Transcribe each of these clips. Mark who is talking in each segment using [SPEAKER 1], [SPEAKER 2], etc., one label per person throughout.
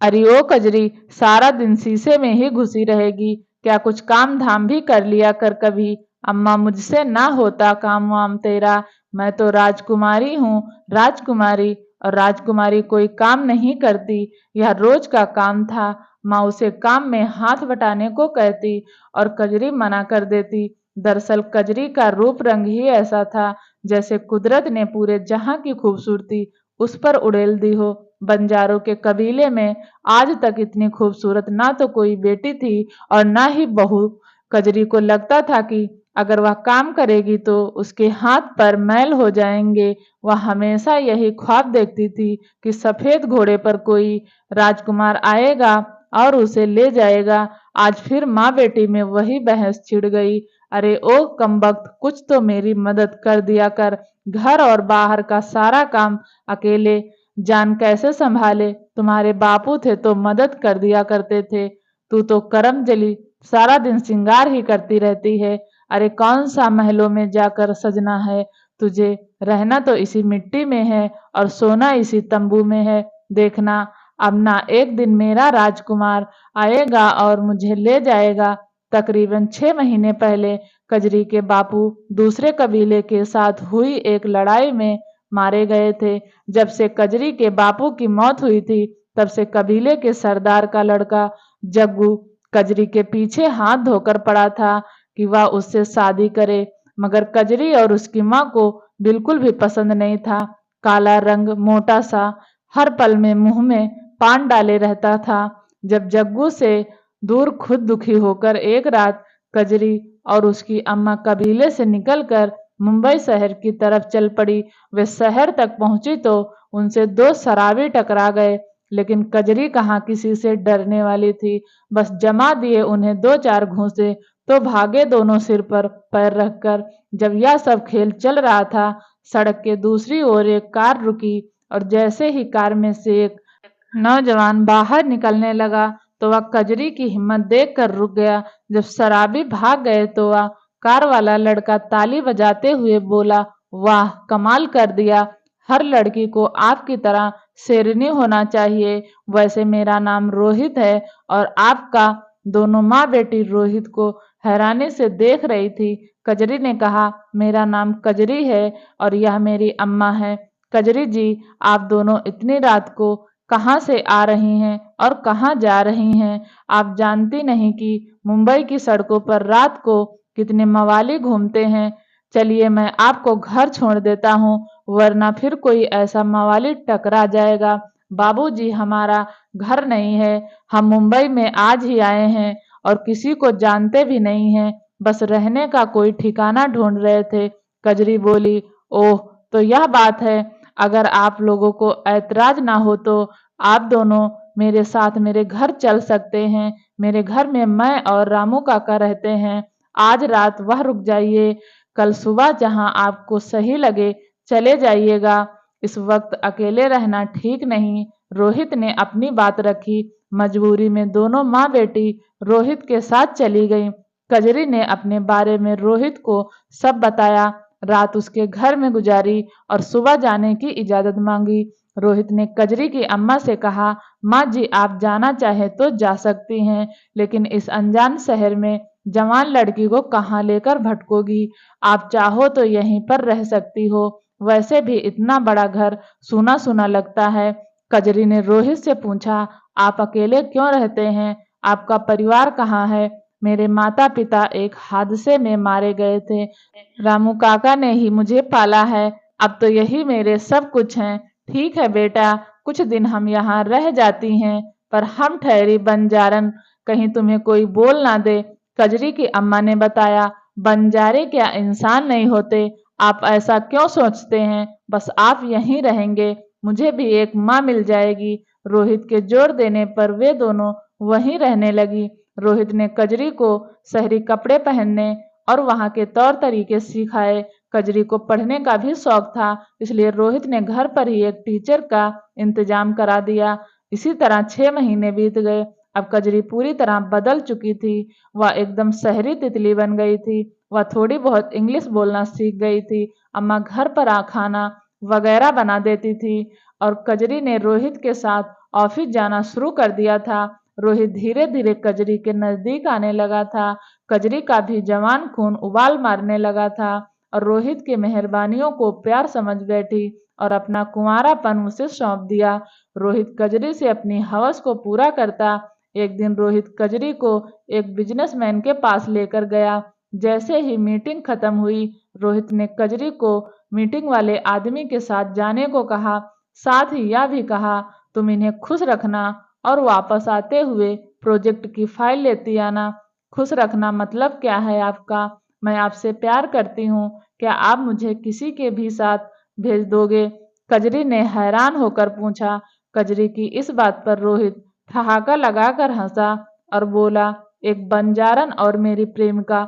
[SPEAKER 1] अरे ओ कजरी, सारा दिन शीशे में ही घुसी रहेगी, क्या कुछ काम धाम भी कर लिया कर कभी। अम्मा मुझसे ना होता काम वाम तेरा, मैं तो राजकुमारी हूँ, राजकुमारी। और राजकुमारी कोई काम नहीं करती, यह रोज का काम था। माँ उसे काम में हाथ बटाने को कहती और कजरी मना कर देती। दरअसल कजरी का रूप रंग ही ऐसा था जैसे कुदरत ने पूरे जहां की खूबसूरती उस पर उड़ेल दी हो। बंजारों के कबीले में आज तक इतनी खूबसूरत ना तो कोई बेटी थी और ना ही बहू। कजरी को लगता था कि अगर वह काम करेगी तो उसके हाथ पर मैल हो जाएंगे। वह हमेशा यही ख्वाब देखती थी कि सफेद घोड़े पर कोई राजकुमार आएगा और उसे ले जाएगा। आज फिर माँ बेटी में वही बहस छिड़ गई। अरे ओ कमबख्त, कुछ तो मेरी मदद कर दिया कर। घर और बाहर का सारा काम अकेले जान कैसे संभाले। तुम्हारे बापू थे तो मदद कर दिया करते थे, तू तो करम जली, सारा दिन श्रृंगार ही करती रहती है। अरे कौन सा महलों में जाकर सजना है तुझे, रहना तो इसी मिट्टी में है और सोना इसी तंबू में है। देखना, अब ना एक दिन मेरा राजकुमार आएगा और मुझे ले जाएगा। तकरीबन 6 महीने पहले कजरी के बापू दूसरे कबीले के साथ हुई एक लड़ाई में मारे गए थे। जब से कजरी के बापू की मौत हुई थी, तब से कबीले के सरदार का लड़का जग्गू कजरी के पीछे हाथ धोकर पड़ा था कि वह उससे शादी करे, मगर कजरी और उसकी माँ को बिल्कुल भी पसंद नहीं था। काला रंग, मोटा सा, हर पल में मुंह में पान डाले रहता था। जब जग्गू से दूर खुद दुखी होकर एक रात कजरी और उसकी अम्मा कबीले से निकलकर मुंबई शहर की तरफ चल पड़ी। वे शहर तक पहुंची तो उनसे दो शराबी टकरा गए, लेकिन कजरी कहाँ किसी से डरने वाली थी। बस जमा दिए उन्हें दो चार घूंसे तो भागे दोनों सिर पर पैर रखकर। जब यह सब खेल चल रहा था, सड़क के दूसरी ओर एक कार रुकी और जैसे ही कार में से एक नौजवान बाहर निकलने लगा तो वह कजरी की हिम्मत देखकर रुक गया। जब शराबी भाग गए तो वह कार वाला लड़का ताली बजाते हुए बोला, वाह कमाल कर दिया, हर लड़की को आपकी तरह शेरनी होना चाहिए। वैसे मेरा नाम रोहित है। और आपका। दोनों माँ बेटी रोहित को हैरानी से देख रही थी। कजरी ने कहा, मेरा नाम कजरी है और यह मेरी अम्मा है। कजरी जी, आप दोनों इतनी रात को कहाँ से आ रही हैं और कहाँ जा रही हैं? आप जानती नहीं कि मुंबई की सड़कों पर रात को कितने मवाली घूमते हैं। चलिए मैं आपको घर छोड़ देता हूँ, वरना फिर कोई ऐसा मवाली टकरा जाएगा। बाबूजी, हमारा घर नहीं है, हम मुंबई में आज ही आए हैं और किसी को जानते भी नहीं हैं, बस रहने का कोई ठिकाना ढूंढ रहे थे। कजरी बोली, ओह तो यह बात है। अगर आप लोगों को ऐतराज ना हो तो आप दोनों मेरे साथ मेरे घर चल सकते हैं। मेरे घर में मैं और रामू काका रहते हैं। आज रात वह रुक जाइए, कल सुबह जहां आपको सही लगे चले जाइएगा। इस वक्त अकेले रहना ठीक नहीं। रोहित ने अपनी बात रखी। मजबूरी में दोनों माँ बेटी रोहित के साथ चली गईं। कजरी ने अपने बारे में रोहित को सब बताया, रात उसके घर में गुजारी और सुबह जाने की इजाजत मांगी। रोहित ने कजरी की अम्मा से कहा, माँ जी आप जाना चाहे तो जा सकती हैं, लेकिन इस अनजान शहर में जवान लड़की को कहाँ लेकर भटकोगी। आप चाहो तो यहीं पर रह सकती हो, वैसे भी इतना बड़ा घर सूना सूना लगता है। कजरी ने रोहित से पूछा, आप अकेले क्यों रहते हैं? आपका परिवार कहाँ है? मेरे माता पिता एक हादसे में मारे गए थे। रामू काका ने ही मुझे पाला है। अब तो यही मेरे सब कुछ हैं। ठीक है बेटा, कुछ दिन हम यहाँ रह जाती हैं, पर हम ठहरी बंजारन, कहीं तुम्हें कोई बोल ना दे। कजरी की अम्मा ने बताया, बंजारे क्या इंसान नहीं होते? आप ऐसा क्यों सोचते हैं? बस आप यहीं रहेंगे, मुझे भी एक माँ मिल जाएगी। रोहित के जोर देने पर वे दोनों वहीं रहने लगी। रोहित ने कजरी को शहरी कपड़े पहनने और वहाँ के तौर तरीके सिखाए। कजरी को पढ़ने का भी शौक था, इसलिए रोहित ने घर पर ही एक टीचर का इंतजाम करा दिया। इसी तरह 6 महीने बीत गए। अब कजरी पूरी तरह बदल चुकी थी। वह एकदम शहरी तितली बन गई थी। वह थोड़ी बहुत इंग्लिश बोलना सीख गई थी। अम्मा घर पर खाना वगैरह बना देती थी और कजरी ने रोहित के साथ ऑफिस जाना शुरू कर दिया था। रोहित धीरे धीरे कजरी के नजदीक आने लगा था। कजरी का भी जवान खून उबाल मारने लगा था और रोहित की मेहरबानियों को प्यार समझ बैठी और अपना कुंवारापन उसे सौंप दिया। रोहित कजरी से अपनी हवस को पूरा करता। एक दिन रोहित कजरी को एक बिजनेसमैन के पास लेकर गया। जैसे ही मीटिंग खत्म हुई, रोहित ने कजरी को मीटिंग वाले आदमी के साथ जाने को कहा। साथ ही यह भी कहा, तुम इन्हें खुश रखना और वापस आते हुए प्रोजेक्ट की फाइल लेती आना। खुश रखना मतलब क्या है आपका? मैं आपसे प्यार करती हूँ, क्या आप मुझे किसी के भी साथ भेज दोगे? कजरी ने हैरान होकर पूछा। कजरी की इस बात पर रोहित ठहाका लगाकर हंसा और बोला, एक बंजारन और मेरी प्रेमिका,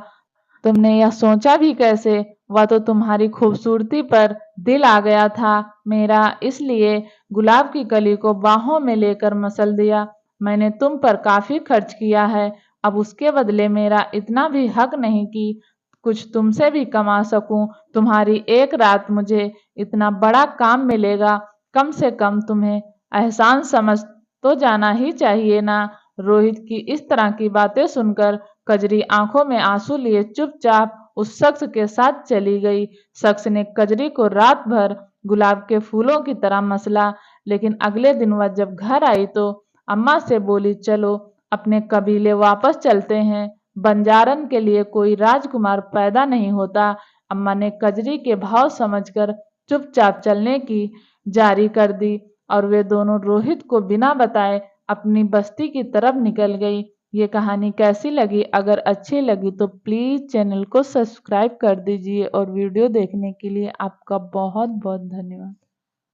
[SPEAKER 1] तुमने यह सोचा भी कैसे? वह तो तुम्हारी खूबसूरती पर दिल आ गया था मेरा, इसलिए गुलाब की कली को बाहों में लेकर मसल दिया। मैंने तुम पर काफी खर्च किया है, अब उसके बदले मेरा इतना भी हक नहीं कि कुछ तुमसे भी कमा सकूं। तुम्हारी एक रात मुझे इतना बड़ा काम मिलेगा, कम से कम तुम्हें एहसान समझ तो जाना ही चाहिए ना। रोहित की इस तरह की बातें सुनकर कजरी आंखों में आंसू लिए चुपचाप उस शख्स के साथ चली गई। शख्स ने कजरी को रात भर गुलाब के फूलों की तरह मसला, लेकिन अगले दिन वह जब घर आई तो अम्मा से बोली, चलो अपने कबीले वापस चलते हैं, बंजारन के लिए कोई राजकुमार पैदा नहीं होता। अम्मा ने कजरी के भाव समझकर चुपचाप चलने की जारी कर दी और वे दोनों रोहित को बिना बताए अपनी बस्ती की तरफ निकल गई। ये कहानी कैसी लगी? अगर अच्छी लगी तो प्लीज़ चैनल को सब्सक्राइब कर दीजिए और वीडियो देखने के लिए आपका बहुत बहुत धन्यवाद।